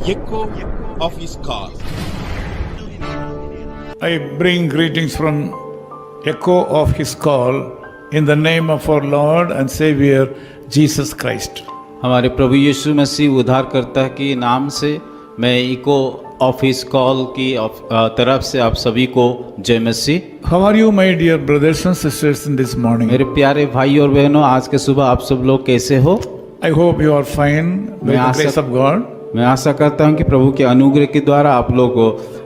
echo of his call. I bring greetings from echo of his call in the name of our Lord and Savior Jesus Christ. हमारे प्रभु यीशु मसीह उद्धारकर्ता के नाम से मैं eco of his call की तरफ से आप सभी को जय मसीह। How are you, my dear brothers and sisters, in this morning? मेरे प्यारे भाई और बहनों, आज के सुबह आप सब लोग कैसे हो? I hope you are fine by the grace of God. मैं आशा करता हूं कि प्रभु के अनुग्रह के द्वारा आप लोग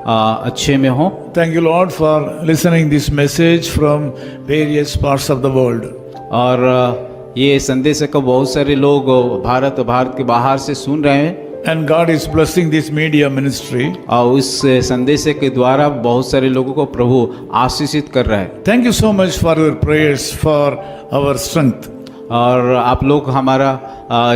अच्छे में हो। Thank you, Lord, for listening this message from various parts of the world. और ये संदेश को बहुत सारे लोग भारत के बाहर से सुन रहे हैं And God is blessing this media ministry. और उस संदेश के द्वारा बहुत सारे लोगों को प्रभु आशीषित कर रहा है। Thank you so much for your prayers for our strength. और आप लोग हमारा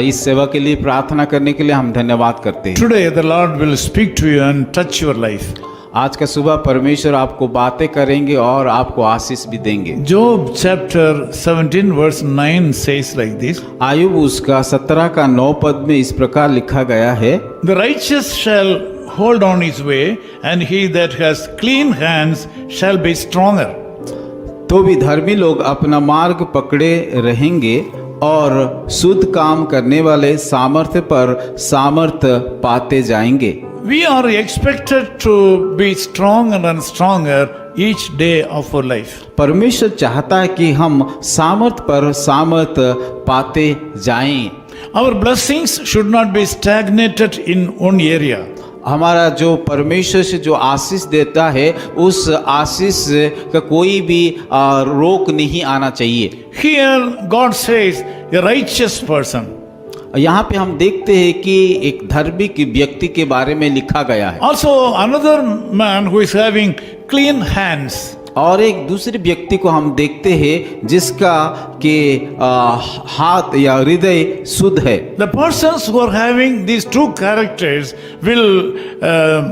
इस सेवा के लिए प्रार्थना करने के लिए हम धन्यवाद करते हैं। Today the Lord will speak to you and touch your life. आज का सुबह परमेश्वर आपको बातें करेंगे और आपको आशीष भी देंगे। Job chapter 17 verse 9 says like this. Ayub उसका 17 का 9 पद में इस प्रकार लिखा गया है, The righteous shall hold on his way, and he that has clean hands shall be stronger. तो भी धर्मी लोग अपना मार्ग पकड़े रहेंगे और शुद्ध काम करने वाले सामर्थ्य पर सामर्थ्य पाते जाएंगे। We are expected to be stronger and stronger each day of our life. परमेश्वर चाहता है कि हम सामर्थ्य पर सामर्थ्य पाते जाएं। Our blessings should not be stagnated in one area. हमारा जो परमेश्वर से जो आशीष देता है उस आशीष का कोई भी रोक नहीं आना चाहिए। Here God says a righteous person. यहाँ पे हम देखते हैं कि एक धार्मिक व्यक्ति के बारे में लिखा गया है। Also another man who is having clean hands. और एक दूसरे व्यक्ति को हम देखते हैं जिसका के हाथ या हृदय शुद्ध है। The persons who are having these two characters will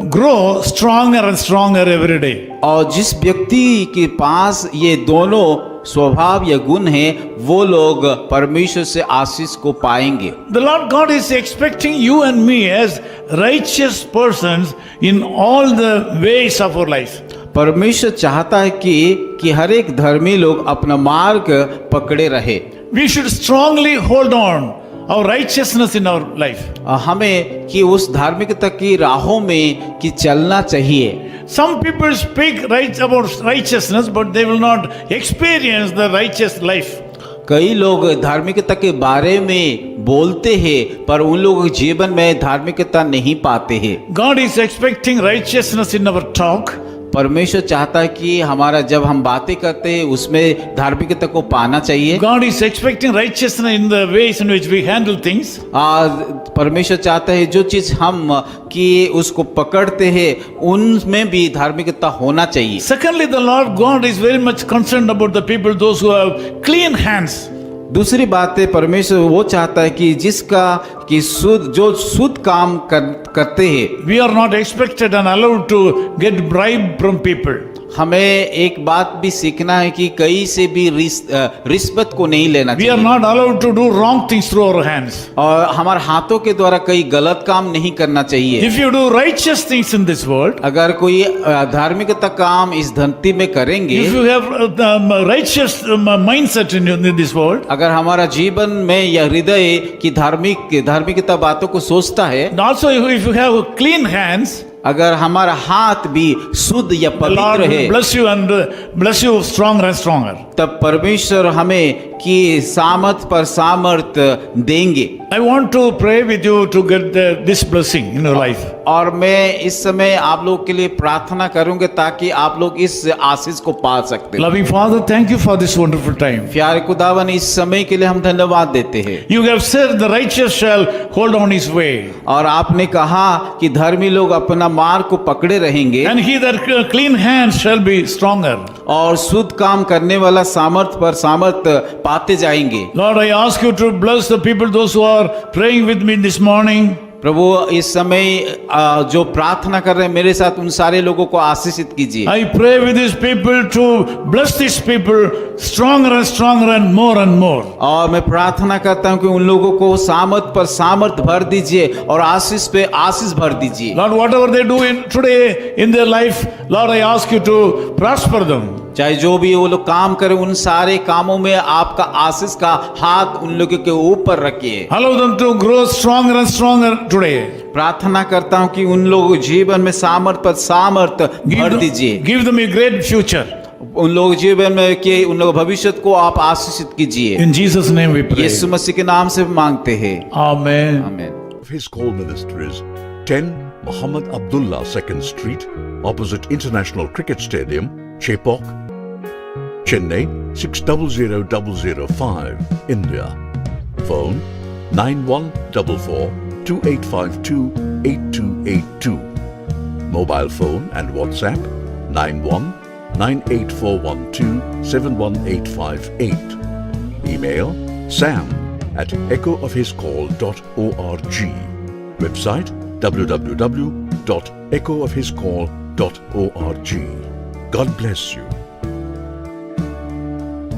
grow stronger and stronger every day. और जिस व्यक्ति के पास ये दोनों स्वभाव या गुण है वो लोग परमेश्वर से आशीष को पाएंगे। The Lord God is expecting you and me as righteous persons in all the ways of our life. परमेश्वर चाहता है कि हर एक धर्मी लोग अपना मार्ग पकड़े रहे। We should strongly hold on our righteousness in our life. हमें कि उस धार्मिकता की राहों में कि चलना चाहिए। Some people speak right about righteousness, but they will not experience the righteous life. कई लोग धार्मिकता के बारे में बोलते हैं पर उन लोगों के जीवन में धार्मिकता नहीं पाते हैं। God is expecting righteousness in our talk. परमेश्वर चाहता है कि हमारा जब हम बातें करते हैं उसमें धार्मिकता को पाना चाहिए। God is expecting righteousness in the ways in which we handle things. परमेश्वर चाहता है जो चीज हम कि उसको पकड़ते हैं उनमें भी धार्मिकता होना चाहिए। Secondly, the Lord God is very much concerned about the people, those who have clean hands. दूसरी बात है परमेश्वर वो चाहता है कि जिसका कि शुद्ध काम करते हैं। We are not expected and allowed to get bribe from people. हमें एक बात भी सीखना है कि कहीं से भी रिश्वत को नहीं लेना We चाहिए। are not allowed to do wrong things through our hands. और हमारे हाथों के द्वारा कई गलत काम नहीं करना चाहिए। If you do righteous things in this world, अगर कोई धार्मिकता काम इस धरती में करेंगे, if you have righteous mindset in this world, अगर हमारा जीवन में यह हृदय की धार्मिकता बातों को सोचता है, and also if you have clean hands, अगर हमारा हाथ भी शुद्ध या the Lord पवित्र will है, bless you and bless you stronger and stronger. तब परमेश्वर हमें कि सामर्थ पर सामर्थ देंगे। I want to pray with you to get this blessing in your life. और मैं इस समय आप लोग के लिए प्रार्थना करूंगा ताकि आप लोग इस आशीष को पा सकते हैं। Loving Father, thank you for this wonderful time. प्यारे खुदावन, इस समय के लिए हम धन्यवाद देते हैं। You have said the righteous shall hold on his way, और आपने कहा कि धर्मी लोग अपना मार्ग को पकड़े रहेंगे and he that clean hands shall be stronger. और शुद्ध काम करने वाला सामर्थ पर सामर्थ पाते जाएंगे। Lord, I ask you to bless the people, those who are praying with me this morning. प्रभु इस समय जो प्रार्थना कर रहे हैं मेरे साथ उन सारे लोगों को आशीषित कीजिए। I pray with these people to bless these people stronger and more. और मैं प्रार्थना करता हूं कि उन लोगों को सामर्थ पर सामर्थ भर दीजिए और आशीष पे आशीष भर दीजिए। Lord, whatever they do today in their life, Lord, I ask you to prosper them. चाहे जो भी वो लोग काम करें उन सारे कामों में आपका आशीष का हाथ उन लोगों के ऊपर रखिए। Allow them to grow stronger today. प्रार्थना करता हूं कि उन लोगों जीवन में सामर्थ पर सामर्थ भर दीजिए। Give them a great future. उन लोग जीवन में कि उन लोग भविष्य को आप आशीषित कीजिए। In Jesus' name we pray. यीशु मसीह के नाम से मांगते हैं। Amen. आमीन। His call ministries 10 Muhammad Abdullah 2nd Street, opposite International Cricket Stadium, Chepauk, Chennai 600005, India. Phone 9144 2852 8282. Mobile phone and WhatsApp 919841 71858. Email sam@echoofhiscall.org. Website www.echoofhiscall.org. God bless you.